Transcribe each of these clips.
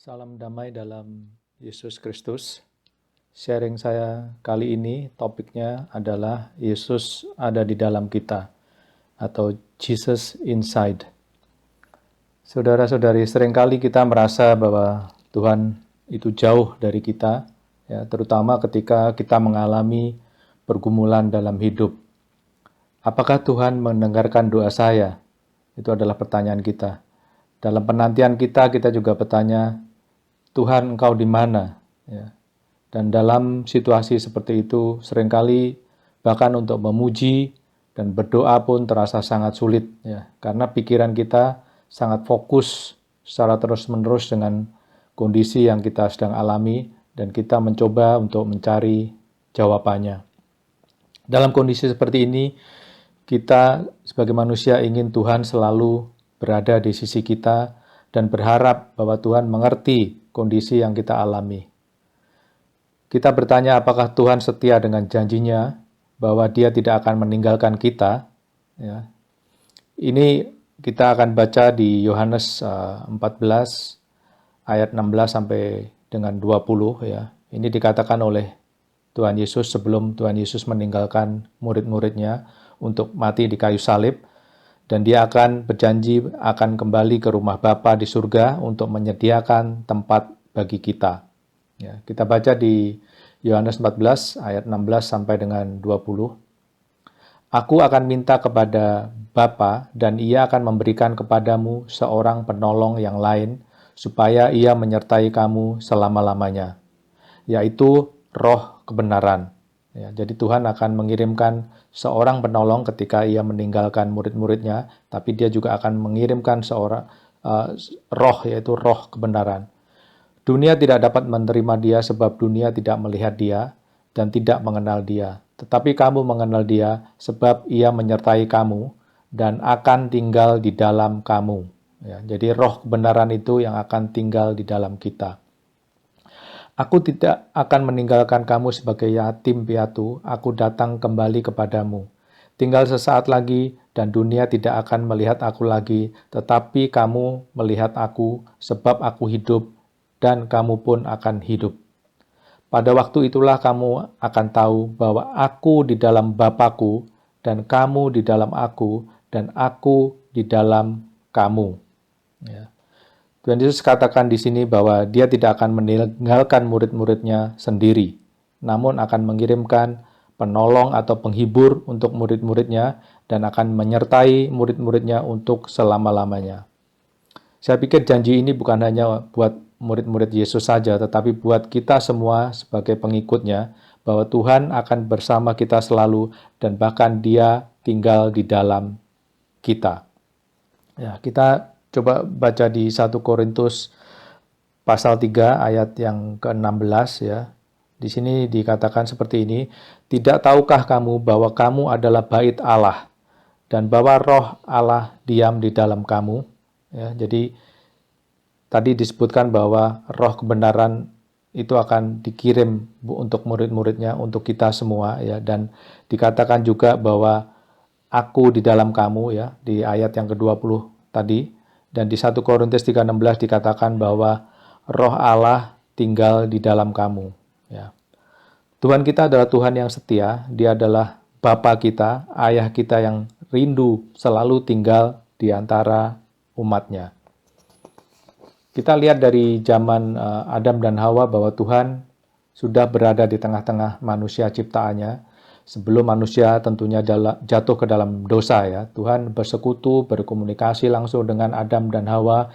Salam damai dalam Yesus Kristus. Sharing saya kali ini topiknya adalah Yesus ada di dalam kita atau Jesus Inside. Saudara-saudari, seringkali kita merasa bahwa Tuhan itu jauh dari kita, ya, terutama ketika kita mengalami pergumulan dalam hidup. Apakah Tuhan mendengarkan doa saya? Itu adalah pertanyaan kita. Dalam penantian kita juga bertanya, Tuhan, Engkau di mana? Ya. Dan dalam situasi seperti itu, seringkali bahkan untuk memuji dan berdoa pun terasa sangat sulit, ya, karena pikiran kita sangat fokus secara terus-menerus dengan kondisi yang kita sedang alami, dan kita mencoba untuk mencari jawabannya. Dalam kondisi seperti ini, kita sebagai manusia ingin Tuhan selalu berada di sisi kita dan berharap bahwa Tuhan mengerti kondisi yang kita alami. Kita bertanya apakah Tuhan setia dengan janjinya bahwa Dia tidak akan meninggalkan kita. Ya. Ini kita akan baca di Yohanes 14 ayat 16 sampai dengan 20. Ya. Ini dikatakan oleh Tuhan Yesus sebelum Tuhan Yesus meninggalkan murid-muridnya untuk mati di kayu salib. Dan Dia akan berjanji akan kembali ke rumah Bapa di surga untuk menyediakan tempat bagi kita. Ya, kita baca di Yohanes 14 ayat 16 sampai dengan 20. Aku akan minta kepada Bapa dan Ia akan memberikan kepadamu seorang penolong yang lain supaya Ia menyertai kamu selama-lamanya, yaitu Roh kebenaran. Ya, jadi Tuhan akan mengirimkan seorang penolong ketika Ia meninggalkan murid-muridnya, tapi Dia juga akan mengirimkan seorang roh, yaitu Roh kebenaran. Dunia tidak dapat menerima Dia sebab dunia tidak melihat Dia dan tidak mengenal Dia. Tetapi kamu mengenal Dia sebab Ia menyertai kamu dan akan tinggal di dalam kamu. Ya, jadi Roh kebenaran itu yang akan tinggal di dalam kita. Aku tidak akan meninggalkan kamu sebagai yatim piatu, aku datang kembali kepadamu. Tinggal sesaat lagi dan dunia tidak akan melihat aku lagi, tetapi kamu melihat aku sebab aku hidup dan kamu pun akan hidup. Pada waktu itulah kamu akan tahu bahwa aku di dalam Bapa-Ku dan kamu di dalam aku dan aku di dalam kamu. Ya. Tuhan Yesus katakan di sini bahwa Dia tidak akan meninggalkan murid-muridnya sendiri, namun akan mengirimkan penolong atau penghibur untuk murid-muridnya dan akan menyertai murid-muridnya untuk selama-lamanya. Saya pikir janji ini bukan hanya buat murid-murid Yesus saja, tetapi buat kita semua sebagai pengikutnya, bahwa Tuhan akan bersama kita selalu dan bahkan Dia tinggal di dalam kita. Ya, kita coba baca di 1 Korintus pasal 3 ayat yang ke-16 ya. Di sini dikatakan seperti ini, tidak tahukah kamu bahwa kamu adalah bait Allah dan bahwa Roh Allah diam di dalam kamu? Ya, jadi tadi disebutkan bahwa Roh kebenaran itu akan dikirim untuk murid-muridnya, untuk kita semua ya, dan dikatakan juga bahwa aku di dalam kamu ya, di ayat yang ke-20 tadi, dan di 1 Korintus 3:16 dikatakan bahwa Roh Allah tinggal di dalam kamu ya. Tuhan kita adalah Tuhan yang setia, Dia adalah Bapa kita, Ayah kita yang rindu selalu tinggal di antara umatnya. Kita lihat dari zaman Adam dan Hawa bahwa Tuhan sudah berada di tengah-tengah manusia ciptaannya. Sebelum manusia tentunya jatuh ke dalam dosa ya. Tuhan bersekutu, berkomunikasi langsung dengan Adam dan Hawa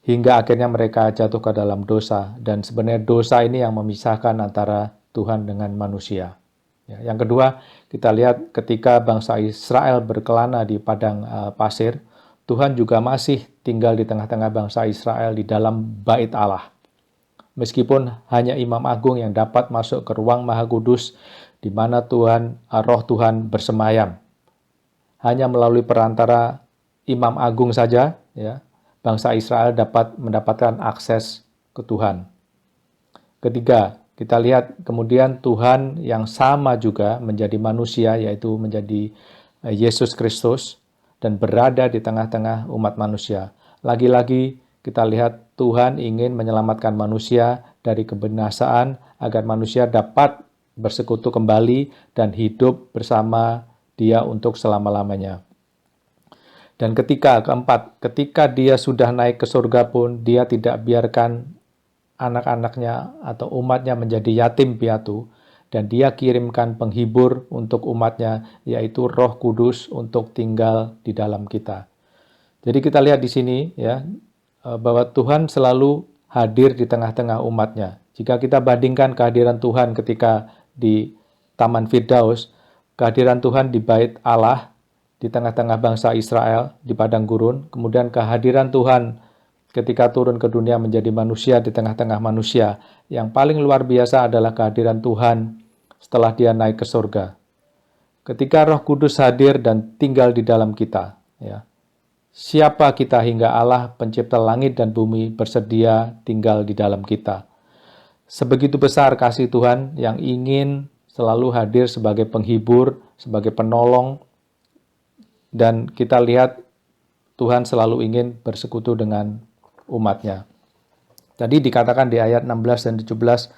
hingga akhirnya mereka jatuh ke dalam dosa. Dan sebenarnya dosa ini yang memisahkan antara Tuhan dengan manusia. Ya, yang kedua, kita lihat ketika bangsa Israel berkelana di padang pasir, Tuhan juga masih tinggal di tengah-tengah bangsa Israel di dalam bait Allah. Meskipun hanya imam agung yang dapat masuk ke ruang maha kudus di mana Roh Tuhan bersemayam. Hanya melalui perantara imam agung saja, ya, bangsa Israel dapat mendapatkan akses ke Tuhan. Ketiga, kita lihat kemudian Tuhan yang sama juga menjadi manusia, yaitu menjadi Yesus Kristus, dan berada di tengah-tengah umat manusia. Lagi-lagi kita lihat Tuhan ingin menyelamatkan manusia dari kebinasaan agar manusia dapat bersekutu kembali dan hidup bersama Dia untuk selama-lamanya. Dan keempat, ketika Dia sudah naik ke surga pun, Dia tidak biarkan anak-anaknya atau umatnya menjadi yatim piatu, dan Dia kirimkan penghibur untuk umatnya, yaitu Roh Kudus untuk tinggal di dalam kita. Jadi kita lihat di sini ya, bahwa Tuhan selalu hadir di tengah-tengah umatnya. Jika kita bandingkan kehadiran Tuhan ketika di Taman Firdaus, kehadiran Tuhan di Bait Allah, di tengah-tengah bangsa Israel, di padang gurun, kemudian kehadiran Tuhan ketika turun ke dunia menjadi manusia di tengah-tengah manusia. Yang paling luar biasa adalah kehadiran Tuhan setelah Dia naik ke surga. Ketika Roh Kudus hadir dan tinggal di dalam kita, ya. Siapa kita hingga Allah pencipta langit dan bumi bersedia tinggal di dalam kita. Sebegitu besar kasih Tuhan yang ingin selalu hadir sebagai penghibur, sebagai penolong, dan kita lihat Tuhan selalu ingin bersekutu dengan umatnya. Tadi dikatakan di ayat 16 dan 17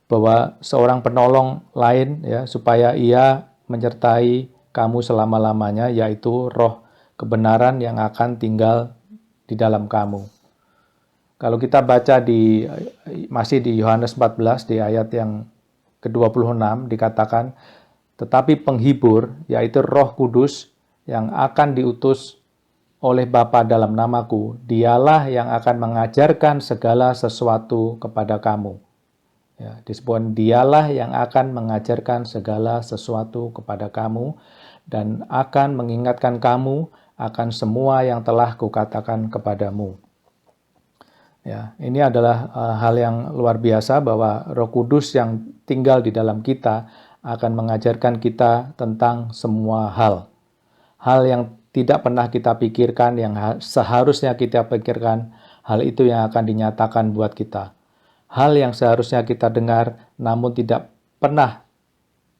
bahwa seorang penolong lain ya supaya Ia menyertai kamu selama-lamanya, yaitu Roh kebenaran yang akan tinggal di dalam kamu. Kalau kita baca masih di Yohanes 14 di ayat yang ke-26 dikatakan, tetapi penghibur yaitu Roh Kudus yang akan diutus oleh Bapa dalam namaku, Dialah yang akan mengajarkan segala sesuatu kepada kamu. Ya, disebut Dialah yang akan mengajarkan segala sesuatu kepada kamu dan akan mengingatkan kamu akan semua yang telah kukatakan kepadamu. Ya, ini adalah hal yang luar biasa bahwa Roh Kudus yang tinggal di dalam kita akan mengajarkan kita tentang semua hal. Hal yang tidak pernah kita pikirkan, yang seharusnya kita pikirkan, hal itu yang akan dinyatakan buat kita. Hal yang seharusnya kita dengar, namun tidak pernah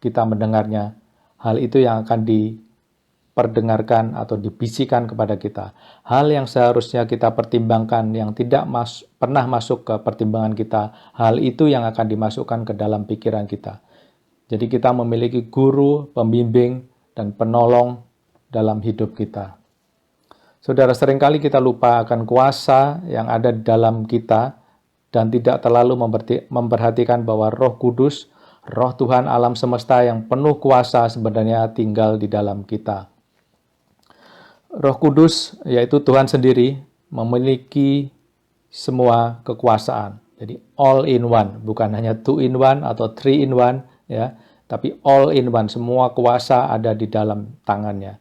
kita mendengarnya, hal itu yang akan diperdengarkan atau dibisikan kepada kita. Hal yang seharusnya kita pertimbangkan yang tidak pernah masuk ke pertimbangan kita, hal itu yang akan dimasukkan ke dalam pikiran kita. Jadi kita memiliki guru, pembimbing, dan penolong dalam hidup kita. Saudara, seringkali kita lupa akan kuasa yang ada di dalam kita dan tidak terlalu memperhatikan bahwa Roh Kudus, Roh Tuhan alam semesta yang penuh kuasa sebenarnya tinggal di dalam kita. Roh Kudus, yaitu Tuhan sendiri, memiliki semua kekuasaan. Jadi all in one, bukan hanya two in one atau three in one, ya, tapi all in one, semua kuasa ada di dalam tangannya.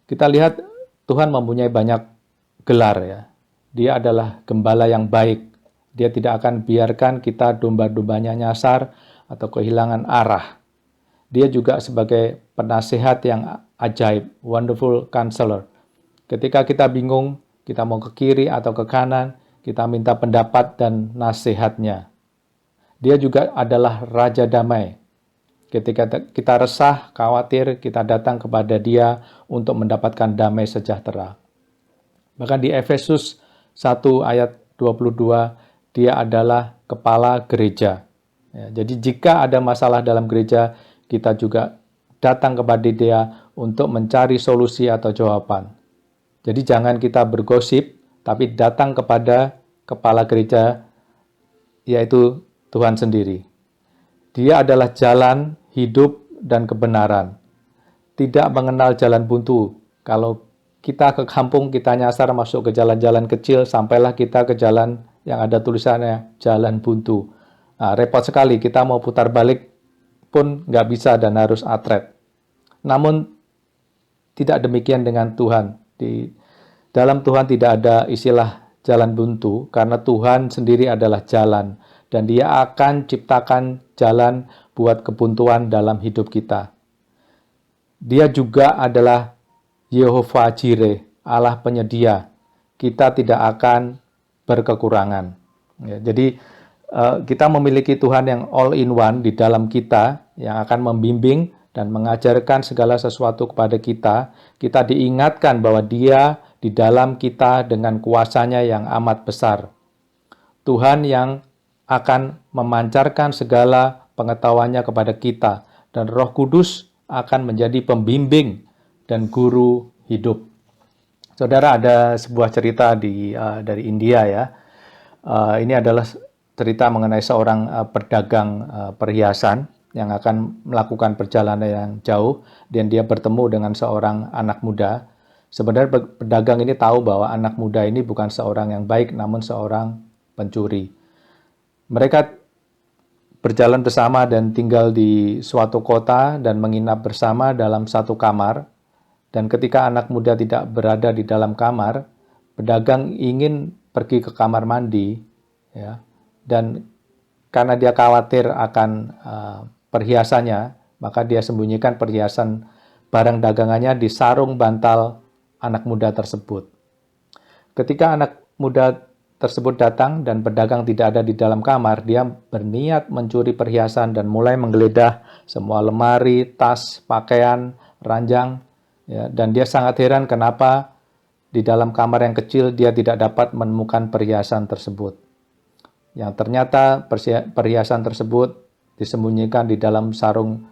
Kita lihat Tuhan mempunyai banyak gelar ya. Dia adalah gembala yang baik. Dia tidak akan biarkan kita domba-dombanya nyasar atau kehilangan arah. Dia juga sebagai penasehat yang ajaib, wonderful counselor. Ketika kita bingung, kita mau ke kiri atau ke kanan, kita minta pendapat dan nasihatnya. Dia juga adalah Raja Damai. Ketika kita resah, khawatir, kita datang kepada Dia untuk mendapatkan damai sejahtera. Bahkan di Efesus 1 ayat 22, Dia adalah kepala gereja. Ya, jadi jika ada masalah dalam gereja, kita juga datang kepada Dia untuk mencari solusi atau jawaban. Jadi jangan kita bergosip, tapi datang kepada kepala gereja, yaitu Tuhan sendiri. Dia adalah jalan, hidup, dan kebenaran. Tidak mengenal jalan buntu. Kalau kita ke kampung, kita nyasar masuk ke jalan-jalan kecil, sampailah kita ke jalan yang ada tulisannya jalan buntu. Nah, repot sekali, kita mau putar balik pun nggak bisa dan harus atret. Namun, tidak demikian dengan Tuhan. Di dalam Tuhan tidak ada istilah jalan buntu, karena Tuhan sendiri adalah jalan. Dan Dia akan ciptakan jalan buat kebuntuan dalam hidup kita. Dia juga adalah Yehovah Jireh, Allah penyedia. Kita tidak akan berkekurangan. Ya, jadi kita memiliki Tuhan yang all in one di dalam kita, yang akan membimbing dan mengajarkan segala sesuatu kepada kita. Kita diingatkan bahwa Dia di dalam kita dengan kuasanya yang amat besar. Tuhan yang akan memancarkan segala pengetahuannya kepada kita, dan Roh Kudus akan menjadi pembimbing dan guru hidup. Saudara, ada sebuah cerita dari India ya. Ini adalah cerita mengenai seorang pedagang perhiasan yang akan melakukan perjalanan yang jauh, dan dia bertemu dengan seorang anak muda. Sebenarnya pedagang ini tahu bahwa anak muda ini bukan seorang yang baik, namun seorang pencuri. Mereka berjalan bersama dan tinggal di suatu kota dan menginap bersama dalam satu kamar. Dan ketika anak muda tidak berada di dalam kamar, pedagang ingin pergi ke kamar mandi, ya. Dan karena dia khawatir akan perhiasannya, maka dia sembunyikan perhiasan barang dagangannya di sarung bantal anak muda tersebut. Ketika anak muda tersebut datang dan pedagang tidak ada di dalam kamar, dia berniat mencuri perhiasan dan mulai menggeledah semua lemari, tas, pakaian, ranjang, ya, dan dia sangat heran kenapa di dalam kamar yang kecil dia tidak dapat menemukan perhiasan tersebut. Yang ternyata perhiasan tersebut disembunyikan di dalam sarung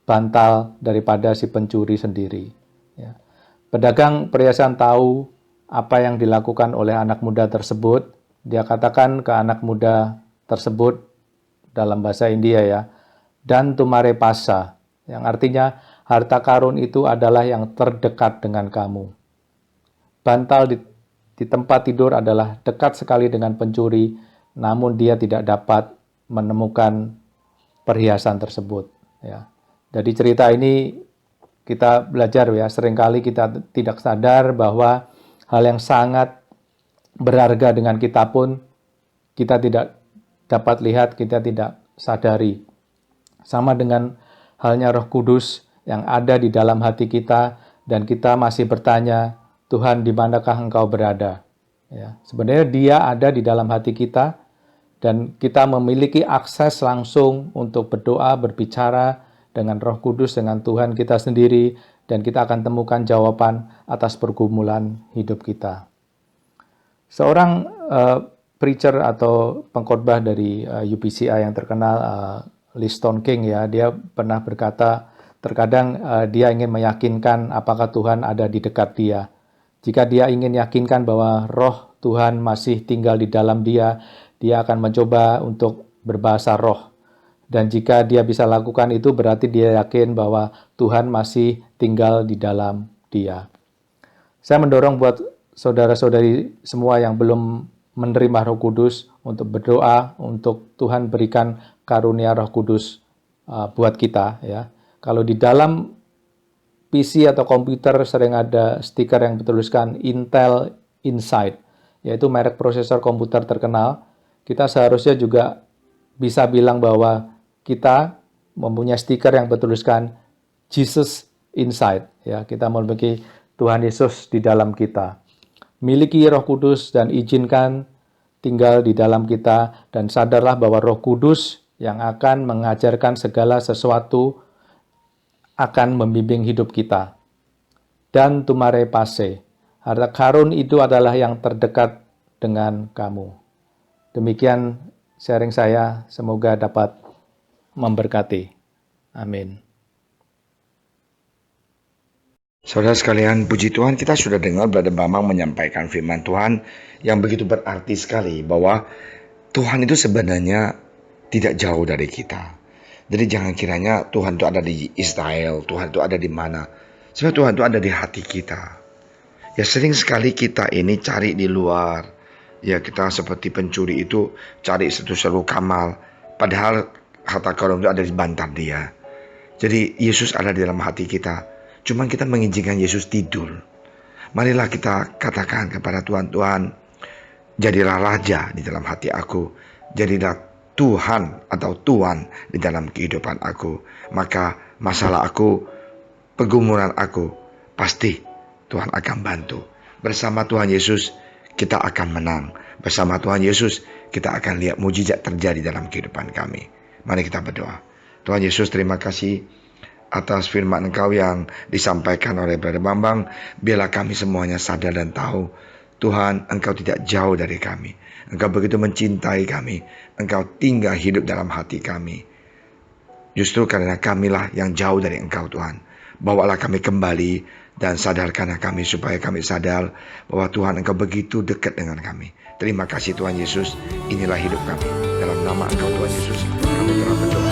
bantal daripada si pencuri sendiri. Ya. Pedagang perhiasan tahu apa yang dilakukan oleh anak muda tersebut. Dia katakan ke anak muda tersebut dalam bahasa India ya, dan tumare pasa, yang artinya harta karun itu adalah yang terdekat dengan kamu. Bantal di tempat tidur adalah dekat sekali dengan pencuri, namun dia tidak dapat menemukan perhiasan tersebut. Ya. Dari cerita ini kita belajar ya, seringkali kita tidak sadar bahwa hal yang sangat berharga dengan kita pun kita tidak dapat lihat, kita tidak sadari. Sama dengan halnya Roh Kudus yang ada di dalam hati kita, dan kita masih bertanya, Tuhan, di manakah Engkau berada? Ya, sebenarnya Dia ada di dalam hati kita, dan kita memiliki akses langsung untuk berdoa, berbicara dengan Roh Kudus, dengan Tuhan kita sendiri, dan kita akan temukan jawaban atas pergumulan hidup kita. Seorang preacher atau pengkhotbah dari UPCI yang terkenal, Liston King ya, dia pernah berkata, terkadang dia ingin meyakinkan apakah Tuhan ada di dekat dia. Jika dia ingin yakinkan bahwa roh Tuhan masih tinggal di dalam dia, dia akan mencoba untuk berbahasa roh. Dan jika dia bisa lakukan itu, berarti dia yakin bahwa Tuhan masih tinggal di dalam dia. Saya mendorong buat saudara-saudari semua yang belum menerima Roh Kudus untuk berdoa untuk Tuhan berikan karunia Roh Kudus buat kita ya. Kalau di dalam PC atau komputer sering ada stiker yang bertuliskan Intel Inside, yaitu merek prosesor komputer terkenal, kita seharusnya juga bisa bilang bahwa kita mempunyai stiker yang bertuliskan Jesus Inside ya. Kita memiliki Tuhan Yesus di dalam kita. Miliki Roh Kudus dan izinkan tinggal di dalam kita, dan sadarlah bahwa Roh Kudus yang akan mengajarkan segala sesuatu akan membimbing hidup kita. Dan tumare pase, harta karun itu adalah yang terdekat dengan kamu. Demikian sharing saya, semoga dapat memberkati. Amin. Saudara sekalian, puji Tuhan, kita sudah dengar Brother Bambang menyampaikan firman Tuhan yang begitu berarti sekali, bahwa Tuhan itu sebenarnya tidak jauh dari kita. Jadi jangan kiranya Tuhan itu ada di Israel, Tuhan itu ada di mana. Sebenarnya Tuhan itu ada di hati kita. Ya, sering sekali kita ini cari di luar. Ya, kita seperti pencuri itu cari seru kamal, padahal harta karun itu ada di bantal dia. Jadi Yesus ada di dalam hati kita. Cuman kita mengizinkan Yesus tidur. Marilah kita katakan kepada Tuhan, Tuhan, jadilah raja di dalam hati aku. Jadilah Tuhan atau Tuan di dalam kehidupan aku. Maka masalah aku, pergumulan aku, pasti Tuhan akan bantu. Bersama Tuhan Yesus kita akan menang. Bersama Tuhan Yesus kita akan lihat mujizat terjadi dalam kehidupan kami. Mari kita berdoa. Tuhan Yesus, terima kasih atas firman Engkau yang disampaikan oleh Brother Bambang. Biarlah kami semuanya sadar dan tahu, Tuhan, Engkau tidak jauh dari kami. Engkau begitu mencintai kami. Engkau tinggal hidup dalam hati kami. Justru karena kamilah yang jauh dari Engkau, Tuhan. Bawalah kami kembali dan sadarkanlah kami supaya kami sadar bahwa Tuhan Engkau begitu dekat dengan kami. Terima kasih Tuhan Yesus. Inilah hidup kami. Dalam nama Engkau Tuhan Yesus, kami telah berdoa.